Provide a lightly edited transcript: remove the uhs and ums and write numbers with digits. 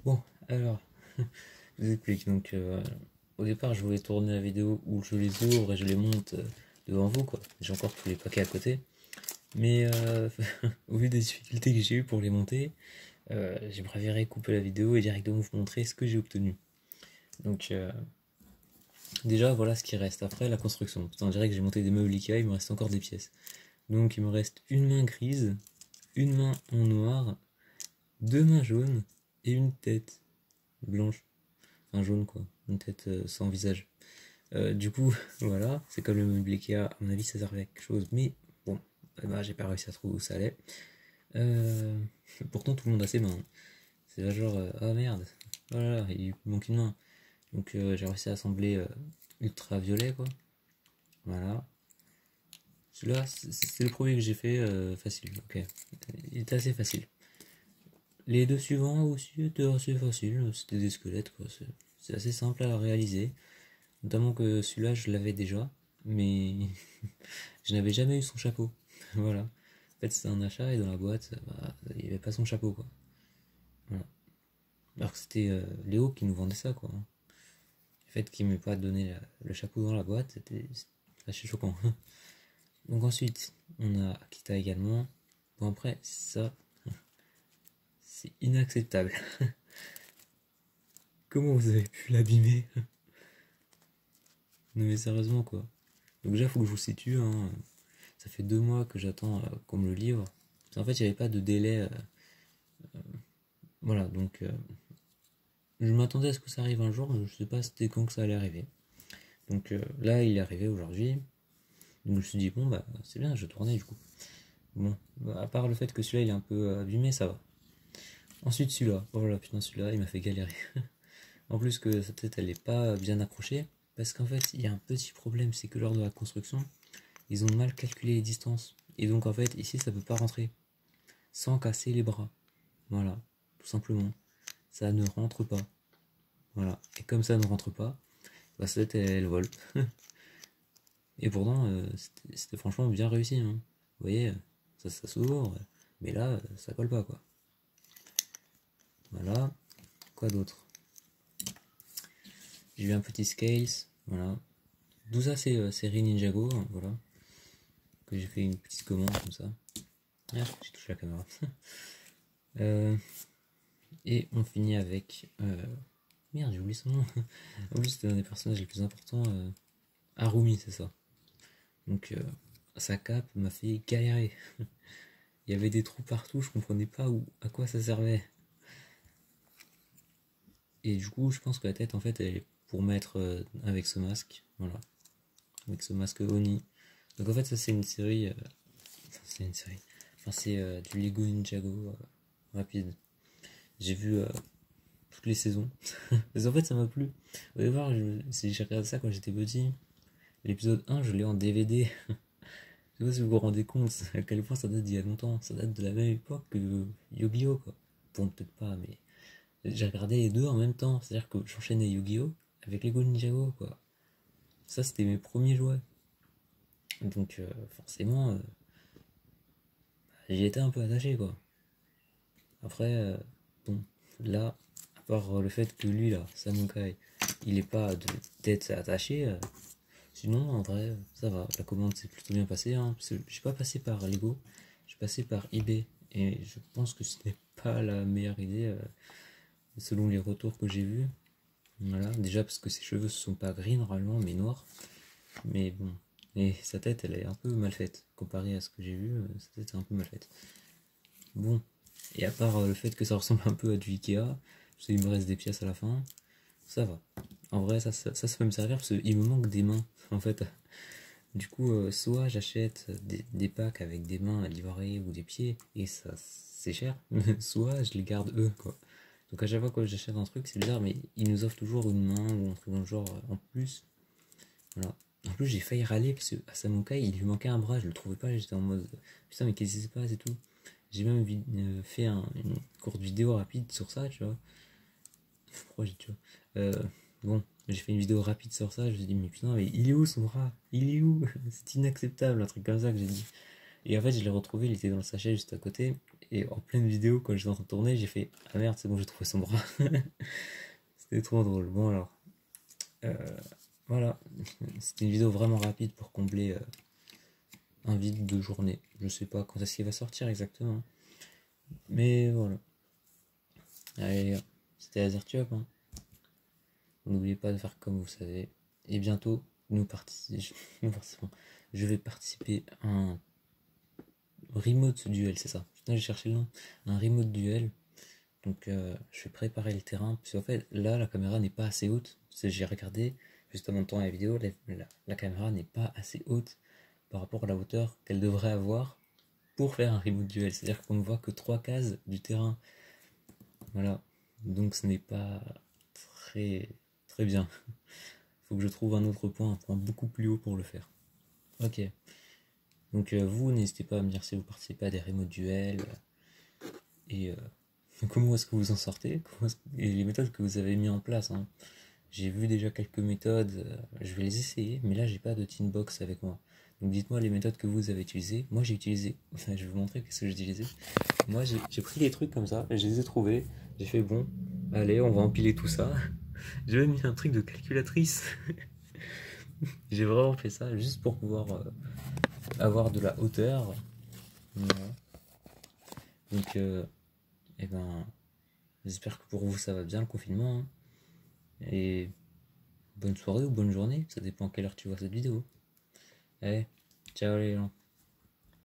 Bon, alors, je vous explique. Donc, au départ, je voulais tourner la vidéo où je les ouvre et je les monte devant vous, quoi. J'ai encore tous les paquets à côté. Mais au vu des difficultés que j'ai eues pour les monter, j'ai préféré couper la vidéo et directement vous montrer ce que j'ai obtenu. Donc, déjà, voilà ce qui reste. Après, la construction. On dirait que j'ai monté des meubles Ikea, il me reste encore des pièces. Donc, il me reste une main grise, une main en noir, deux mains jaunes et une tête blanche. Enfin jaune quoi, une tête sans visage. Du coup, voilà, c'est comme le meuble Ikea, à mon avis ça servait à quelque chose, mais bon, bah, j'ai pas réussi à trouver où ça allait. Euh, Pourtant tout le monde a ses mains. C'est là genre, ah merde, voilà, il lui manque une main. Donc j'ai réussi à assembler ultraviolet quoi, voilà. Celui-là, c'est le premier que j'ai fait facile, ok. Il était assez facile. Les deux suivants aussi étaient assez faciles, c'était des squelettes quoi, c'est assez simple à réaliser. Notamment que celui-là, je l'avais déjà, mais je n'avais jamais eu son chapeau. Voilà. En fait, c'était un achat et dans la boîte, bah, il n'y avait pas son chapeau, quoi. Voilà. Alors que c'était Léo qui nous vendait ça, quoi. Le fait qu'il ne m'ait pas donné le chapeau dans la boîte, c'était assez choquant. Donc ensuite, on a Akita également. Bon après, ça, c'est inacceptable. Comment vous avez pu l'abîmer? Non mais sérieusement, quoi. Donc déjà, il faut que je vous situe, hein. Ça fait 2 mois que j'attends qu'on me le livre. En fait, il n'y avait pas de délai. Voilà, donc je m'attendais à ce que ça arrive un jour, je ne sais pas c'était quand que ça allait arriver. Donc là, il est arrivé aujourd'hui. Donc je me suis dit, bon, bah c'est bien, je tournais du coup. Bon, bah, à part le fait que celui-là il est un peu abîmé, ça va. Ensuite, celui-là, oh là, putain, celui-là, il m'a fait galérer. En plus que sa tête, elle n'est pas bien accrochée. Parce qu'en fait, il y a un petit problème, c'est que lors de la construction, ils ont mal calculé les distances. Et donc en fait, ici, ça peut pas rentrer sans casser les bras. Voilà, tout simplement. Ça ne rentre pas. Voilà. Et comme ça ne rentre pas, bah, sa tête, elle vole. Et pourtant, c'était franchement bien réussi, hein. Vous voyez, ça s'ouvre, mais là, ça colle pas, quoi. Voilà. Quoi d'autre? J'ai eu un petit scale, voilà. Tout ça, c'est série Ninjago, hein, voilà. Que j'ai fait une petite commande comme ça. Ah, j'ai touché la caméra. Et on finit avec. Merde, j'ai oublié son nom. En plus, c'était un des personnages les plus importants. Harumi, c'est ça. Donc, sa cape m'a fait galérer. Il y avait des trous partout, je comprenais pas à quoi ça servait. Et du coup, je pense que la tête, en fait, elle est pour mettre avec ce masque. Voilà. Avec ce masque Oni. Donc, en fait, ça, c'est une série. C'est une série. Enfin, c'est du Lego Ninjago rapide. J'ai vu toutes les saisons. Parce qu'en fait, ça m'a plu. Au départ, j'ai regardé ça quand j'étais petit. L'épisode 1, je l'ai en DVD. Je sais pas si vous vous rendez compte à quel point ça date d'il y a longtemps. Ça date de la même époque que Yu-Gi-Oh! Quoi. Bon, peut-être pas, mais j'ai regardé les deux en même temps. C'est-à-dire que j'enchaînais Yu-Gi-Oh! Avec Lego Ninjago, quoi. Ça, c'était mes premiers jouets. Donc, forcément, j'y étais un peu attaché, quoi. Après, bon, là, à part le fait que lui, là, Samukai, il est pas de tête attachée, sinon, en vrai, ça va. La commande s'est plutôt bien passée, hein. J'ai pas passé par Lego, j'ai passé par eBay. Et je pense que ce n'est pas la meilleure idée, selon les retours que j'ai vus. Voilà, déjà parce que ses cheveux ne sont pas gris normalement, mais noirs. Mais bon, et sa tête, elle est un peu mal faite. Comparé à ce que j'ai vu, sa tête est un peu mal faite. Bon, et à part le fait que ça ressemble un peu à du Ikea, parce qu'il me reste des pièces à la fin, ça va. En vrai, ça peut me servir parce qu'il me manque des mains, en fait. Du coup, soit j'achète des packs avec des mains livrées ou des pieds, et ça c'est cher, soit je les garde eux, quoi. Donc à chaque fois que j'achète un truc, c'est bizarre, mais ils nous offrent toujours une main ou un truc dans le genre en plus. Voilà. En plus, j'ai failli râler parce qu'à Samukai, il lui manquait un bras, je le trouvais pas, j'étais en mode putain, mais qu'est-ce qui se passe et tout. J'ai même fait une courte vidéo rapide sur ça, tu vois. Pourquoi j'ai, tu vois. Bon, j'ai fait une vidéo rapide sur ça, je me suis dit, mais putain, mais il est où son bras? Il est où? C'est inacceptable, un truc comme ça que j'ai dit. Et en fait, je l'ai retrouvé, il était dans le sachet juste à côté. Et en pleine vidéo, quand j'étais en train de tourner, j'ai fait ah merde, c'est bon, j'ai trouvé son bras. C'était trop drôle. Bon, alors, euh, voilà. C'était une vidéo vraiment rapide pour combler un vide de journée. Je sais pas quand est-ce qu'il va sortir exactement. Mais voilà. Allez, c'était AzerTube, hein. N'oubliez pas de faire comme vous savez. Et bientôt, je vais participer à un remote duel, c'est ça. Putain, j'ai cherché le nom. Un remote duel. Donc, je vais préparer le terrain. Parce qu'en fait, là, la caméra n'est pas assez haute. J'ai regardé juste en montant la vidéo. La caméra n'est pas assez haute par rapport à la hauteur qu'elle devrait avoir pour faire un remote duel. C'est-à-dire qu'on ne voit que 3 cases du terrain. Voilà. Donc, ce n'est pas très, très bien. Faut que je trouve un autre point, un point beaucoup plus haut pour le faire. Ok. Donc vous, n'hésitez pas à me dire si vous participez à des remote duels et comment est-ce que vous en sortez et les méthodes que vous avez mis en place, hein. J'ai vu déjà quelques méthodes, je vais les essayer, mais là j'ai pas de Teambox avec moi. Donc dites-moi les méthodes que vous avez utilisées. Moi j'ai utilisé, je vais vous montrer qu'est-ce que j'ai utilisé. Moi j'ai pris des trucs comme ça, je les ai trouvés, j'ai fait bon, allez on va empiler tout ça. J'ai même mis un truc de calculatrice. J'ai vraiment fait ça juste pour pouvoir avoir de la hauteur. Voilà. Donc, eh ben, j'espère que pour vous ça va bien le confinement, hein. Et bonne soirée ou bonne journée, ça dépend à quelle heure tu vois cette vidéo. Allez, ciao les gens.